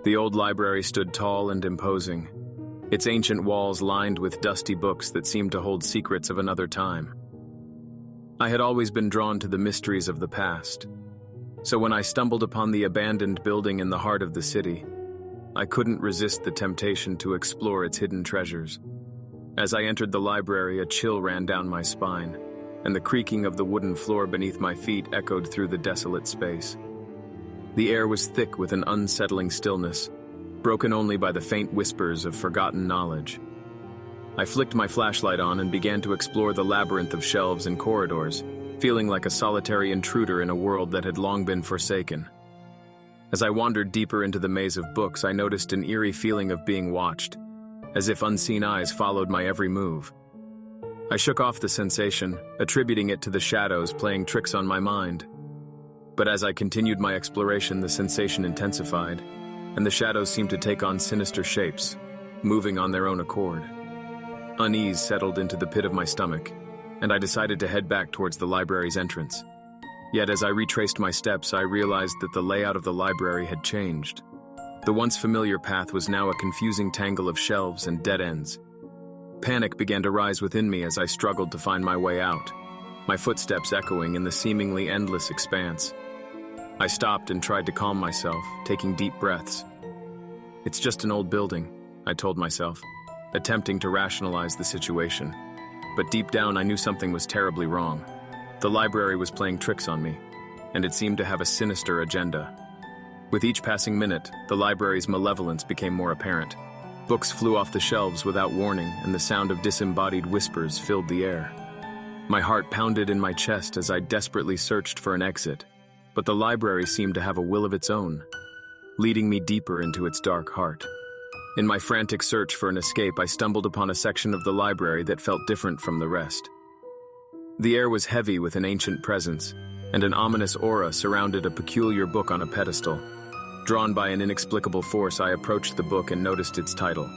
The old library stood tall and imposing, its ancient walls lined with dusty books that seemed to hold secrets of another time. I had always been drawn to the mysteries of the past, so when I stumbled upon the abandoned building in the heart of the city, I couldn't resist the temptation to explore its hidden treasures. As I entered the library, a chill ran down my spine, and the creaking of the wooden floor beneath my feet echoed through the desolate space. The air was thick with an unsettling stillness, broken only by the faint whispers of forgotten knowledge. I flicked my flashlight on and began to explore the labyrinth of shelves and corridors, feeling like a solitary intruder in a world that had long been forsaken. As I wandered deeper into the maze of books, I noticed an eerie feeling of being watched, as if unseen eyes followed my every move. I shook off the sensation, attributing it to the shadows playing tricks on my mind. But as I continued my exploration, the sensation intensified, and the shadows seemed to take on sinister shapes, moving on their own accord. Unease settled into the pit of my stomach, and I decided to head back towards the library's entrance. Yet as I retraced my steps, I realized that the layout of the library had changed. The once familiar path was now a confusing tangle of shelves and dead ends. Panic began to rise within me as I struggled to find my way out, my footsteps echoing in the seemingly endless expanse. I stopped and tried to calm myself, taking deep breaths. "It's just an old building," I told myself, attempting to rationalize the situation. But deep down, I knew something was terribly wrong. The library was playing tricks on me, and it seemed to have a sinister agenda. With each passing minute, the library's malevolence became more apparent. Books flew off the shelves without warning, and the sound of disembodied whispers filled the air. My heart pounded in my chest as I desperately searched for an exit, but the library seemed to have a will of its own, leading me deeper into its dark heart. In my frantic search for an escape, I stumbled upon a section of the library that felt different from the rest. The air was heavy with an ancient presence, and an ominous aura surrounded a peculiar book on a pedestal. Drawn by an inexplicable force, I approached the book and noticed its title,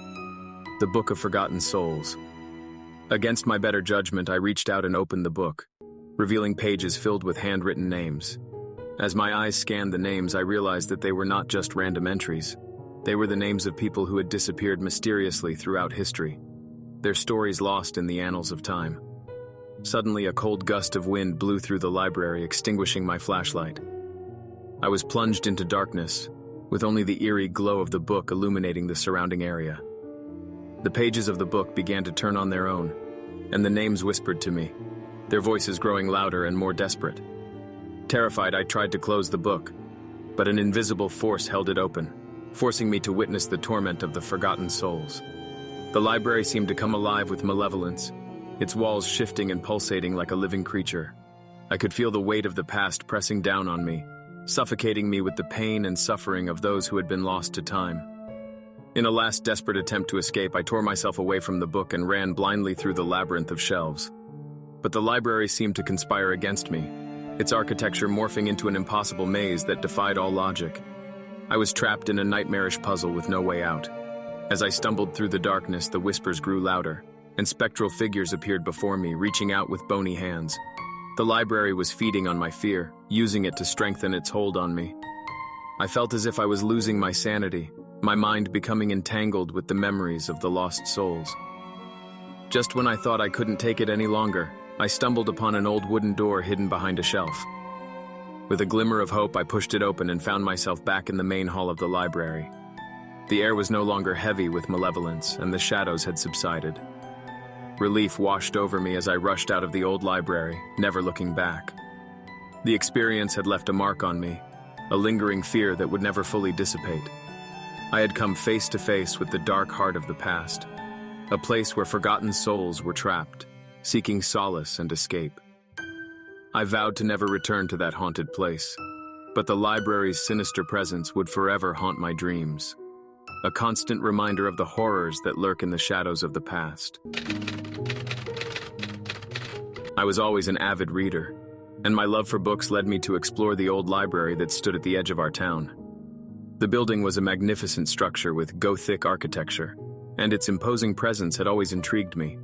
The Book of Forgotten Souls. Against my better judgment, I reached out and opened the book, revealing pages filled with handwritten names. As my eyes scanned the names, I realized that they were not just random entries. They were the names of people who had disappeared mysteriously throughout history, their stories lost in the annals of time. Suddenly, a cold gust of wind blew through the library, extinguishing my flashlight. I was plunged into darkness, with only the eerie glow of the book illuminating the surrounding area. The pages of the book began to turn on their own, and the names whispered to me, their voices growing louder and more desperate. Terrified, I tried to close the book, but an invisible force held it open, forcing me to witness the torment of the forgotten souls. The library seemed to come alive with malevolence, its walls shifting and pulsating like a living creature. I could feel the weight of the past pressing down on me, suffocating me with the pain and suffering of those who had been lost to time. In a last desperate attempt to escape, I tore myself away from the book and ran blindly through the labyrinth of shelves. But the library seemed to conspire against me, its architecture morphing into an impossible maze that defied all logic. I was trapped in a nightmarish puzzle with no way out. As I stumbled through the darkness, the whispers grew louder, and spectral figures appeared before me, reaching out with bony hands. The library was feeding on my fear, using it to strengthen its hold on me. I felt as if I was losing my sanity, my mind becoming entangled with the memories of the lost souls. Just when I thought I couldn't take it any longer, I stumbled upon an old wooden door hidden behind a shelf. With a glimmer of hope, I pushed it open and found myself back in the main hall of the library. The air was no longer heavy with malevolence, and the shadows had subsided. Relief washed over me as I rushed out of the old library, never looking back. The experience had left a mark on me, a lingering fear that would never fully dissipate. I had come face to face with the dark heart of the past, a place where forgotten souls were trapped, seeking solace and escape. I vowed to never return to that haunted place, but the library's sinister presence would forever haunt my dreams, a constant reminder of the horrors that lurk in the shadows of the past. I was always an avid reader, and my love for books led me to explore the old library that stood at the edge of our town. The building was a magnificent structure with Gothic architecture, and its imposing presence had always intrigued me.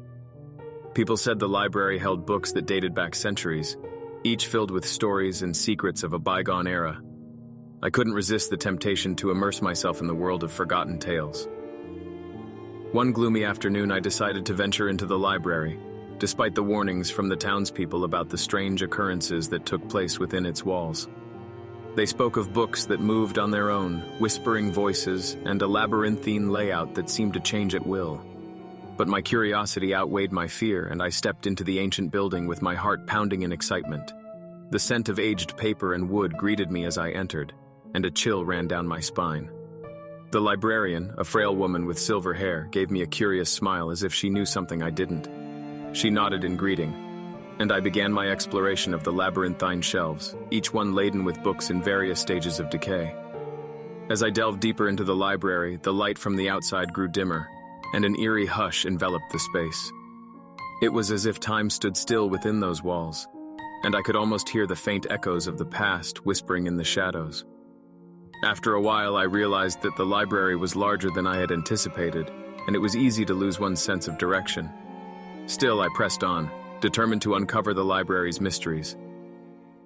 People said the library held books that dated back centuries, each filled with stories and secrets of a bygone era. I couldn't resist the temptation to immerse myself in the world of forgotten tales. One gloomy afternoon, I decided to venture into the library, despite the warnings from the townspeople about the strange occurrences that took place within its walls. They spoke of books that moved on their own, whispering voices, and a labyrinthine layout that seemed to change at will. But my curiosity outweighed my fear, and I stepped into the ancient building with my heart pounding in excitement. The scent of aged paper and wood greeted me as I entered, and a chill ran down my spine. The librarian, a frail woman with silver hair, gave me a curious smile as if she knew something I didn't. She nodded in greeting, and I began my exploration of the labyrinthine shelves, each one laden with books in various stages of decay. As I delved deeper into the library, the light from the outside grew dimmer, and an eerie hush enveloped the space. It was as if time stood still within those walls, and I could almost hear the faint echoes of the past whispering in the shadows. After a while, I realized that the library was larger than I had anticipated, and it was easy to lose one's sense of direction. Still, I pressed on, determined to uncover the library's mysteries.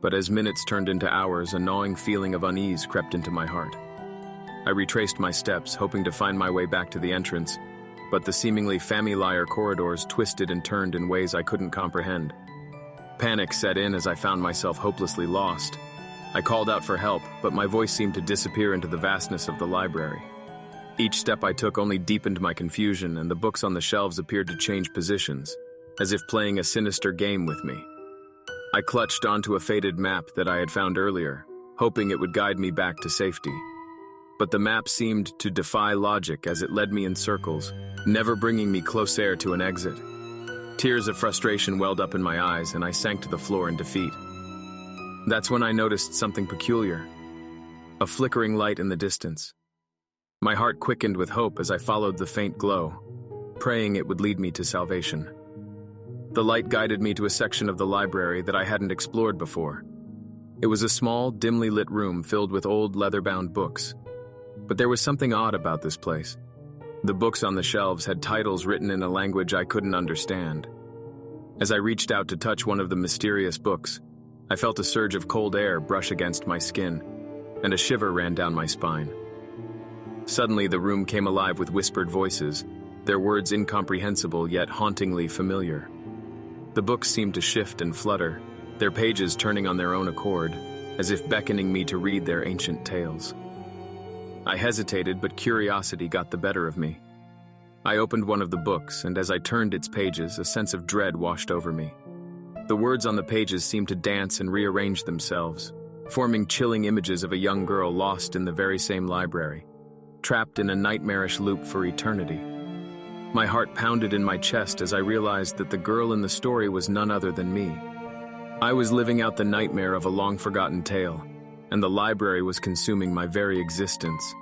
But as minutes turned into hours, a gnawing feeling of unease crept into my heart. I retraced my steps, hoping to find my way back to the entrance, but the seemingly familiar corridors twisted and turned in ways I couldn't comprehend. Panic set in as I found myself hopelessly lost. I called out for help, but my voice seemed to disappear into the vastness of the library. Each step I took only deepened my confusion, and the books on the shelves appeared to change positions, as if playing a sinister game with me. I clutched onto a faded map that I had found earlier, hoping it would guide me back to safety. But the map seemed to defy logic as it led me in circles, never bringing me closer to an exit. Tears of frustration welled up in my eyes, and I sank to the floor in defeat. That's when I noticed something peculiar, a flickering light in the distance. My heart quickened with hope as I followed the faint glow, praying it would lead me to salvation. The light guided me to a section of the library that I hadn't explored before. It was a small, dimly lit room filled with old leather-bound books. But there was something odd about this place. The books on the shelves had titles written in a language I couldn't understand. As I reached out to touch one of the mysterious books, I felt a surge of cold air brush against my skin, and a shiver ran down my spine. Suddenly, the room came alive with whispered voices, their words incomprehensible yet hauntingly familiar. The books seemed to shift and flutter, their pages turning on their own accord, as if beckoning me to read their ancient tales. I hesitated, but curiosity got the better of me. I opened one of the books, and as I turned its pages, a sense of dread washed over me. The words on the pages seemed to dance and rearrange themselves, forming chilling images of a young girl lost in the very same library, trapped in a nightmarish loop for eternity. My heart pounded in my chest as I realized that the girl in the story was none other than me. I was living out the nightmare of a long-forgotten tale, and the library was consuming my very existence.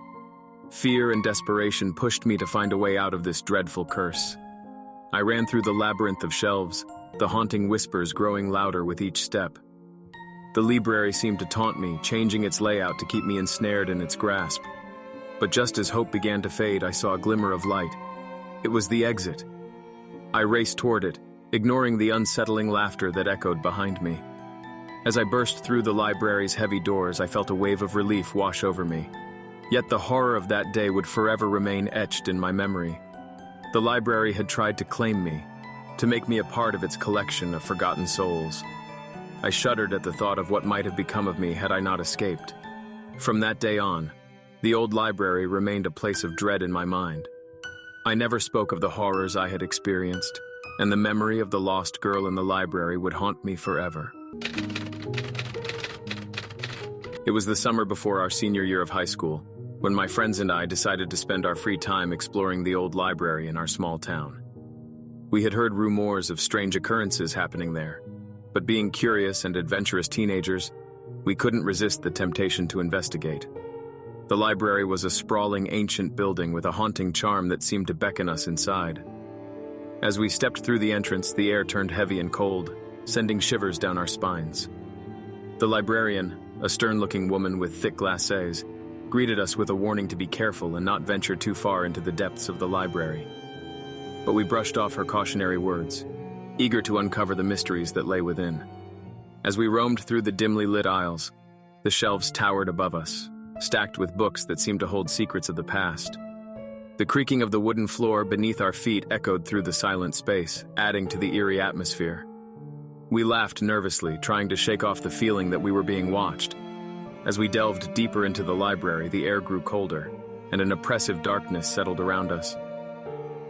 Fear and desperation pushed me to find a way out of this dreadful curse. I ran through the labyrinth of shelves, the haunting whispers growing louder with each step. The library seemed to taunt me, changing its layout to keep me ensnared in its grasp. But just as hope began to fade, I saw a glimmer of light. It was the exit. I raced toward it, ignoring the unsettling laughter that echoed behind me. As I burst through the library's heavy doors, I felt a wave of relief wash over me. Yet the horror of that day would forever remain etched in my memory. The library had tried to claim me, to make me a part of its collection of forgotten souls. I shuddered at the thought of what might have become of me had I not escaped. From that day on, the old library remained a place of dread in my mind. I never spoke of the horrors I had experienced, and the memory of the lost girl in the library would haunt me forever. It was the summer before our senior year of high school, when my friends and I decided to spend our free time exploring the old library in our small town. We had heard rumors of strange occurrences happening there, but being curious and adventurous teenagers, we couldn't resist the temptation to investigate. The library was a sprawling ancient building with a haunting charm that seemed to beckon us inside. As we stepped through the entrance, the air turned heavy and cold, sending shivers down our spines. The librarian, a stern-looking woman with thick glacés, greeted us with a warning to be careful and not venture too far into the depths of the library. But we brushed off her cautionary words, eager to uncover the mysteries that lay within. As we roamed through the dimly lit aisles, the shelves towered above us, stacked with books that seemed to hold secrets of the past. The creaking of the wooden floor beneath our feet echoed through the silent space, adding to the eerie atmosphere. We laughed nervously, trying to shake off the feeling that we were being watched. As we delved deeper into the library, the air grew colder, and an oppressive darkness settled around us.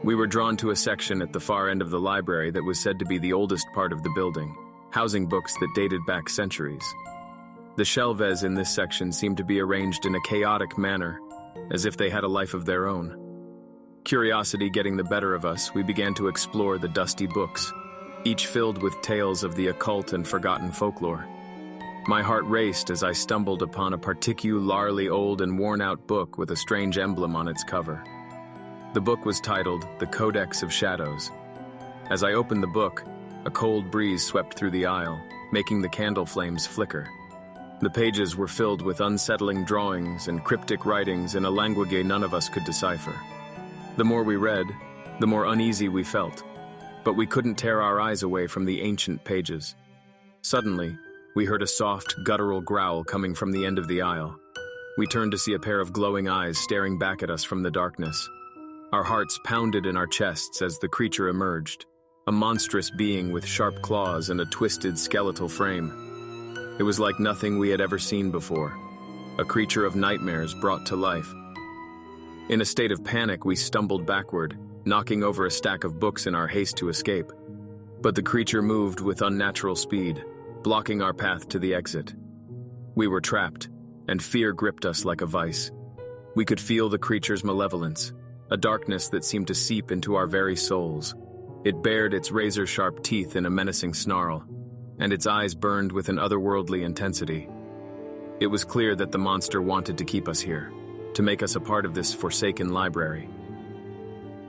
We were drawn to a section at the far end of the library that was said to be the oldest part of the building, housing books that dated back centuries. The shelves in this section seemed to be arranged in a chaotic manner, as if they had a life of their own. Curiosity getting the better of us, we began to explore the dusty books, each filled with tales of the occult and forgotten folklore. My heart raced as I stumbled upon a particularly old and worn-out book with a strange emblem on its cover. The book was titled The Codex of Shadows. As I opened the book, a cold breeze swept through the aisle, making the candle flames flicker. The pages were filled with unsettling drawings and cryptic writings in a language none of us could decipher. The more we read, the more uneasy we felt, but we couldn't tear our eyes away from the ancient pages. Suddenly, we heard a soft, guttural growl coming from the end of the aisle. We turned to see a pair of glowing eyes staring back at us from the darkness. Our hearts pounded in our chests as the creature emerged, a monstrous being with sharp claws and a twisted skeletal frame. It was like nothing we had ever seen before, a creature of nightmares brought to life. In a state of panic, we stumbled backward, knocking over a stack of books in our haste to escape. But the creature moved with unnatural speed, blocking our path to the exit. We were trapped, and fear gripped us like a vice. We could feel the creature's malevolence, a darkness that seemed to seep into our very souls. It bared its razor-sharp teeth in a menacing snarl, and its eyes burned with an otherworldly intensity. It was clear that the monster wanted to keep us here, to make us a part of this forsaken library.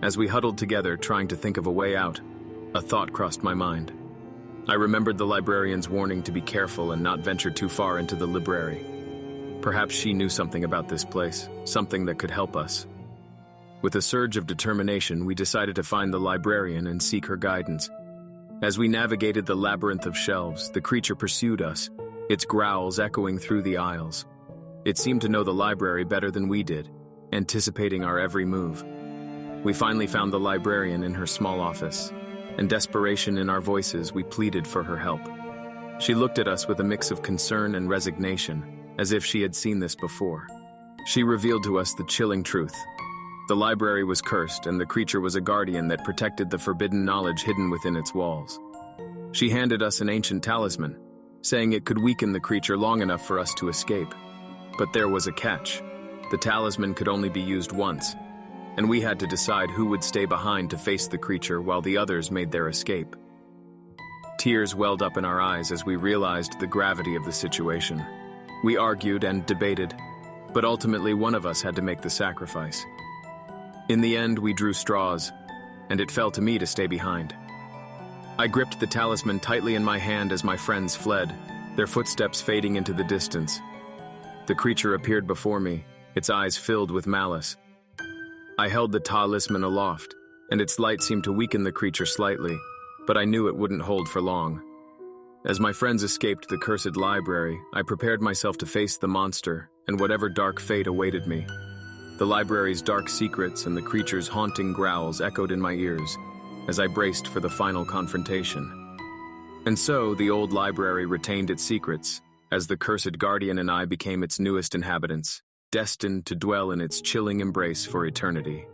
As we huddled together, trying to think of a way out, a thought crossed my mind. I remembered the librarian's warning to be careful and not venture too far into the library. Perhaps she knew something about this place, something that could help us. With a surge of determination, we decided to find the librarian and seek her guidance. As we navigated the labyrinth of shelves, the creature pursued us, its growls echoing through the aisles. It seemed to know the library better than we did, anticipating our every move. We finally found the librarian in her small office, and desperation in our voices, we pleaded for her help. She looked at us with a mix of concern and resignation, as if she had seen this before. She revealed to us the chilling truth. The library was cursed, and the creature was a guardian that protected the forbidden knowledge hidden within its walls. She handed us an ancient talisman, saying it could weaken the creature long enough for us to escape. But there was a catch. The talisman could only be used once, and we had to decide who would stay behind to face the creature while the others made their escape. Tears welled up in our eyes as we realized the gravity of the situation. We argued and debated, but ultimately one of us had to make the sacrifice. In the end, we drew straws, and it fell to me to stay behind. I gripped the talisman tightly in my hand as my friends fled, their footsteps fading into the distance. The creature appeared before me, its eyes filled with malice. I held the talisman aloft, and its light seemed to weaken the creature slightly, but I knew it wouldn't hold for long. As my friends escaped the cursed library, I prepared myself to face the monster and whatever dark fate awaited me. The library's dark secrets and the creature's haunting growls echoed in my ears as I braced for the final confrontation. And so, the old library retained its secrets, as the cursed guardian and I became its newest inhabitants, destined to dwell in its chilling embrace for eternity.